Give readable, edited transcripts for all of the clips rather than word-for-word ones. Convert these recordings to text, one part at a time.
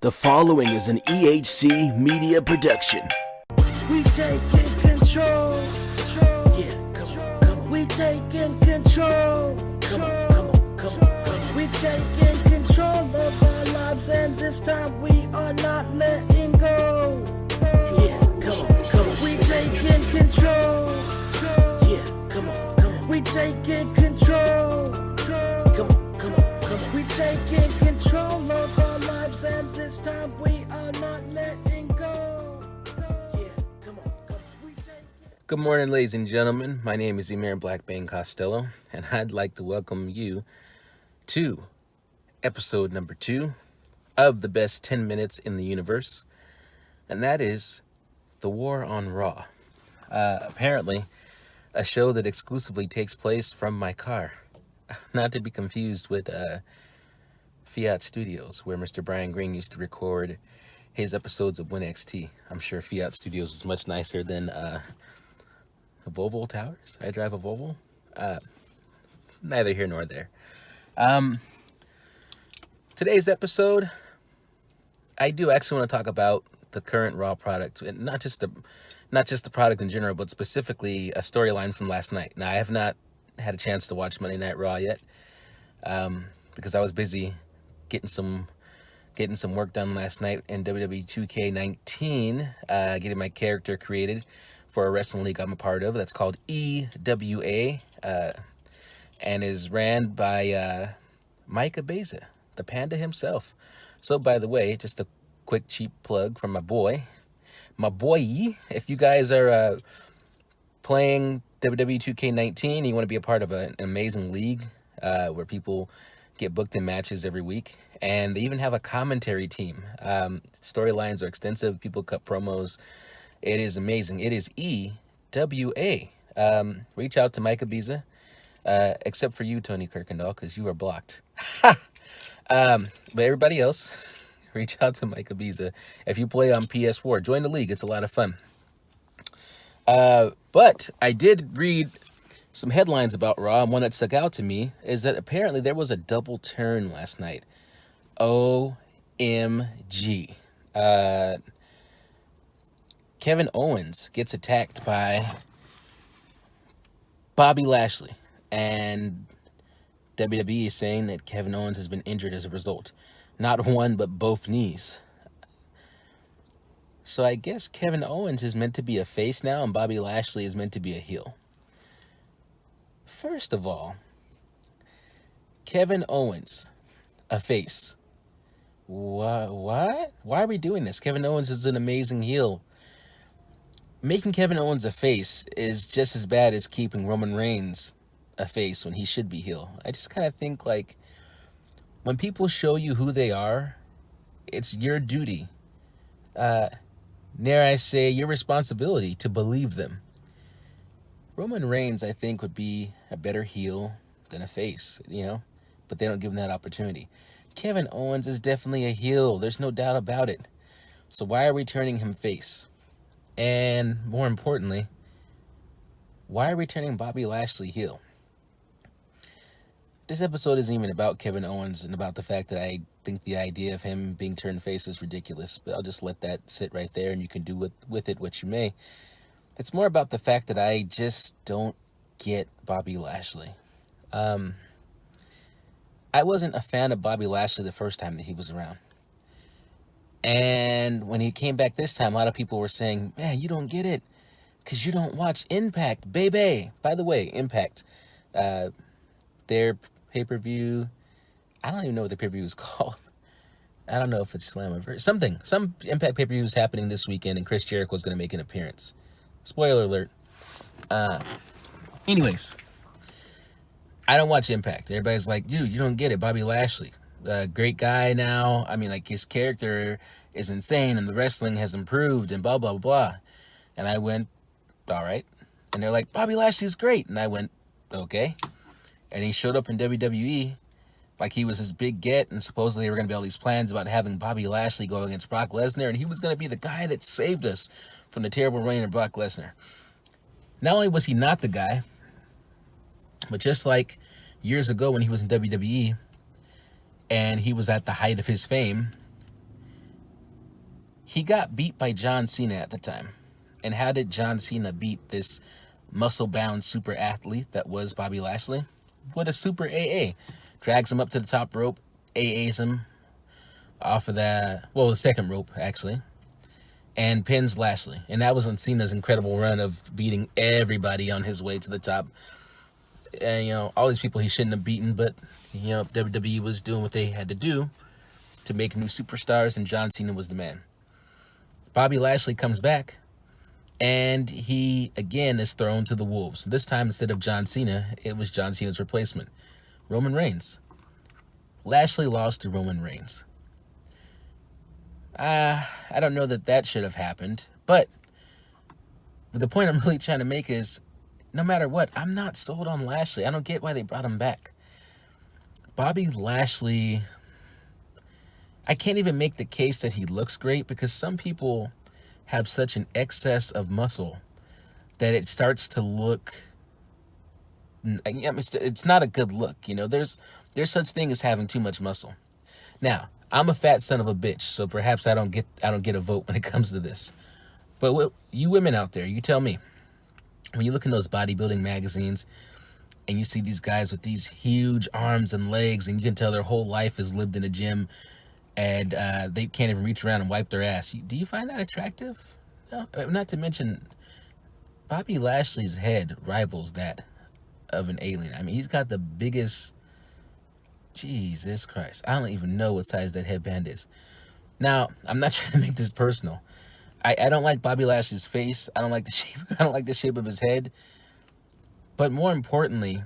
The following is an EHC media production. We taking control. Yeah, come on. We taking control. Come on. We taking control of our lives, and this time we are not letting go. Yeah, come on. We taking control. Yeah, come on. We taking control. Come on. We taking control of our lives, and this time we are not letting go. Yeah, come on. We taking. Good morning, ladies and gentlemen. My name is Emir Blackbane Costello, and I'd like to welcome you to episode number 2 of the best 10 minutes in the universe, and that is the War on Raw. Apparently, a show that exclusively takes place from my car, not to be confused with Fiat Studios, where Mr. Brian Green used to record his episodes of WinXT. I'm sure Fiat Studios is much nicer than Volvo Towers. I drive a Volvo. Neither here nor there. Today's episode, I do actually want to talk about the current Raw product, and not just the product in general, but specifically a storyline from last night. Now, I have not had a chance to watch Monday Night Raw yet, because I was busy getting some work done last night in WWE 2K19, getting my character created for a wrestling league I'm a part of that's called EWA, and is ran by Micah Beza, the Panda himself. So, by the way, just a quick cheap plug from my boy. If you guys are playing WWE 2K19, you want to be a part of an amazing league where people get booked in matches every week, and they even have a commentary team. Storylines are extensive. People cut promos. It is amazing. It is EWA. Reach out to Micah Beza, except for you, Tony Kirkendall, because you are blocked. But everybody else, reach out to Micah Beza. If you play on PS4, join the league. It's a lot of fun. But I did read some headlines about Raw, and one that stuck out to me is that apparently there was a double turn last night. OMG. Kevin Owens gets attacked by Bobby Lashley, and WWE is saying that Kevin Owens has been injured as a result. Not one, but both knees. So I guess Kevin Owens is meant to be a face now, and Bobby Lashley is meant to be a heel. First of all, Kevin Owens, a face. What? Why are we doing this? Kevin Owens is an amazing heel. Making Kevin Owens a face is just as bad as keeping Roman Reigns a face when he should be heel. I just kind of think, like, when people show you who they are, it's your duty, dare I say, your responsibility to believe them. Roman Reigns, I think, would be a better heel than a face, but they don't give him that opportunity. Kevin Owens is definitely a heel. There's no doubt about it. So why are we turning him face? And more importantly, why are we turning Bobby Lashley heel? This episode isn't even about Kevin Owens and about the fact that I think the idea of him being turned face is ridiculous, but I'll just let that sit right there, and you can do with it what you may. It's more about the fact that I just don't get Bobby Lashley. I wasn't a fan of Bobby Lashley the first time that he was around. And when he came back this time, a lot of people were saying, man, you don't get it because you don't watch Impact, baby. By the way, Impact, their pay-per-view, I don't even know what the pay-per-view is called. I don't know if it's Slammiversary. Some Impact pay-per-view is happening this weekend, and Chris Jericho is going to make an appearance. Spoiler alert. Anyways, I don't watch Impact. Everybody's like, dude, you don't get it. Bobby Lashley, great guy now. I mean, like, his character is insane, and the wrestling has improved, and blah, blah, blah. And I went, all right. And they're like, Bobby Lashley's great. And I went, okay. And he showed up in WWE like he was his big get, and supposedly there were going to be all these plans about having Bobby Lashley go against Brock Lesnar, and he was going to be the guy that saved us from the terrible reign of Brock Lesnar. Not only was he not the guy, but just like years ago when he was in WWE and he was at the height of his fame, He got beat by John Cena at the time. And how did John Cena beat this muscle-bound super athlete that was Bobby Lashley? With a super AA. Drags him up to the top rope, AAs him off of the second rope, actually, and pins Lashley. And that was on Cena's incredible run of beating everybody on his way to the top. And, all these people he shouldn't have beaten, but, WWE was doing what they had to do to make new superstars, and John Cena was the man. Bobby Lashley comes back, and he, again, is thrown to the wolves. This time, instead of John Cena, it was John Cena's replacement, Roman Reigns. Lashley lost to Roman Reigns. I don't know that should have happened, but the point I'm really trying to make is, no matter what, I'm not sold on Lashley. I don't get why they brought him back. Bobby Lashley, I can't even make the case that he looks great, because some people have such an excess of muscle that it starts to look, it's not a good look. There's such thing as having too much muscle. Now, I'm a fat son of a bitch, so perhaps I don't get a vote when it comes to this. But you women out there, you tell me, when you look in those bodybuilding magazines and you see these guys with these huge arms and legs, and you can tell their whole life is lived in a gym, and they can't even reach around and wipe their ass. Do you find that attractive? No. Not to mention, Bobby Lashley's head rivals that of an alien. I mean, he's got the biggest... Jesus Christ. I don't even know what size that headband is. Now, I'm not trying to make this personal. I don't like Bobby Lashley's face. I don't like the shape. I don't like the shape of his head. But more importantly,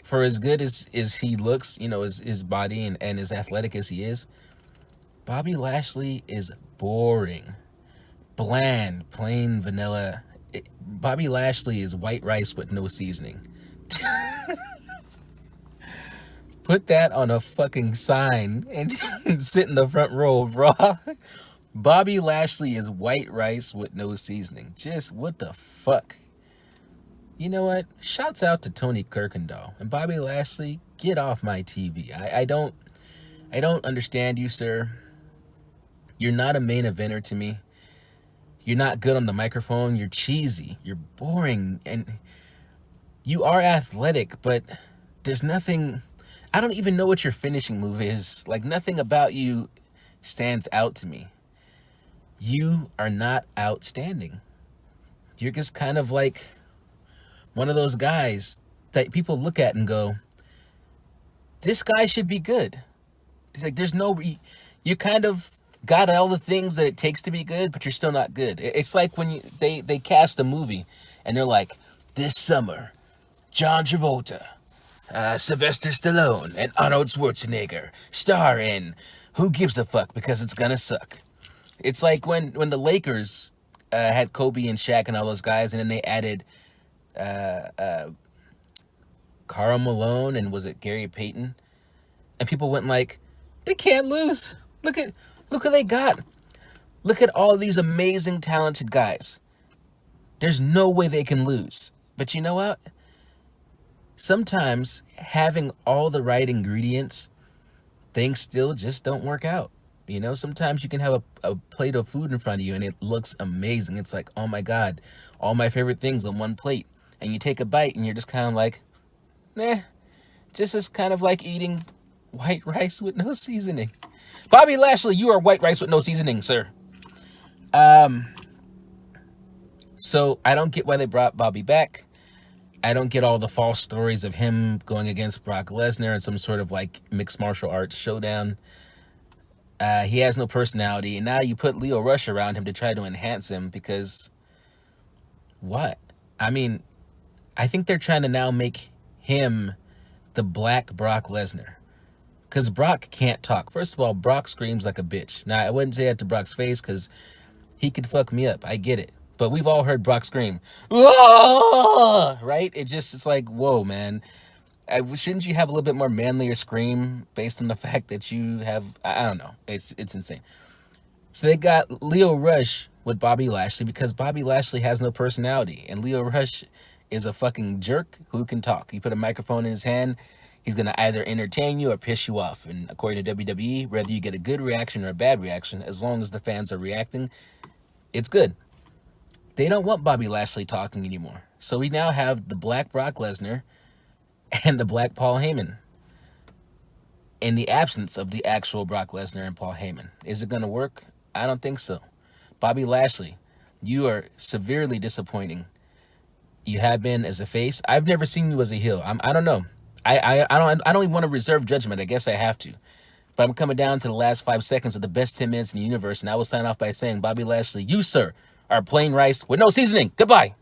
for as good as he looks, his body and as athletic as he is, Bobby Lashley is boring, bland, plain vanilla. Bobby Lashley is white rice with no seasoning. Put that on a fucking sign and sit in the front row of Raw. Bobby Lashley is white rice with no seasoning. Just what the fuck? You know what? Shouts out to Tony Kirkendall and Bobby Lashley. Get off my TV. I don't understand you, sir. You're not a main eventer to me. You're not good on the microphone. You're cheesy. You're boring, and you are athletic, but there's nothing. I don't even know what your finishing move is. Like, nothing about you stands out to me. You are not outstanding. You're just kind of like one of those guys that people look at and go, this guy should be good. It's like, you kind of got all the things that it takes to be good, but you're still not good. It's like when they cast a movie and they're like, this summer, John Travolta, Sylvester Stallone, and Arnold Schwarzenegger star in Who Gives a Fuck, because it's gonna suck. It's like when the Lakers had Kobe and Shaq and all those guys, and then they added Karl Malone and was it Gary Payton, and people went like, they can't lose. Look who they got. Look at all these amazing talented guys. There's no way they can lose. But you know what? Sometimes having all the right ingredients, things still just don't work out. Sometimes you can have a plate of food in front of you and it looks amazing. It's like, oh my God, all my favorite things on one plate. And you take a bite and you're just kind of like, just as kind of like eating white rice with no seasoning. Bobby Lashley, you are white rice with no seasoning, sir. So I don't get why they brought Bobby back. I don't get all the false stories of him going against Brock Lesnar in some sort of like mixed martial arts showdown. He has no personality, and now you put Leo Rush around him to try to enhance him because what? I mean, I think they're trying to now make him the black Brock Lesnar. Because Brock can't talk. First of all, Brock screams like a bitch. Now, I wouldn't say that to Brock's face because he could fuck me up. I get it. But we've all heard Brock scream. "Whoa!" Right? It's like, whoa, man. Shouldn't you have a little bit more manlier scream based on the fact that you have... I don't know. It's insane. So they got Leo Rush with Bobby Lashley because Bobby Lashley has no personality. And Leo Rush is a fucking jerk who can talk. You put a microphone in his hand, He's going to either entertain you or piss you off. And according to WWE, whether you get a good reaction or a bad reaction, as long as the fans are reacting, it's good. They don't want Bobby Lashley talking anymore. So we now have the Black Brock Lesnar and the Black Paul Heyman in the absence of the actual Brock Lesnar and Paul Heyman. Is it going to work? I don't think so. Bobby Lashley, you are severely disappointing. You have been as a face. I've never seen you as a heel. I don't know. I don't even want to reserve judgment. I guess I have to. But I'm coming down to the last 5 seconds of the best 10 minutes in the universe, and I will sign off by saying, Bobby Lashley, you, sir, are plain rice with no seasoning. Goodbye.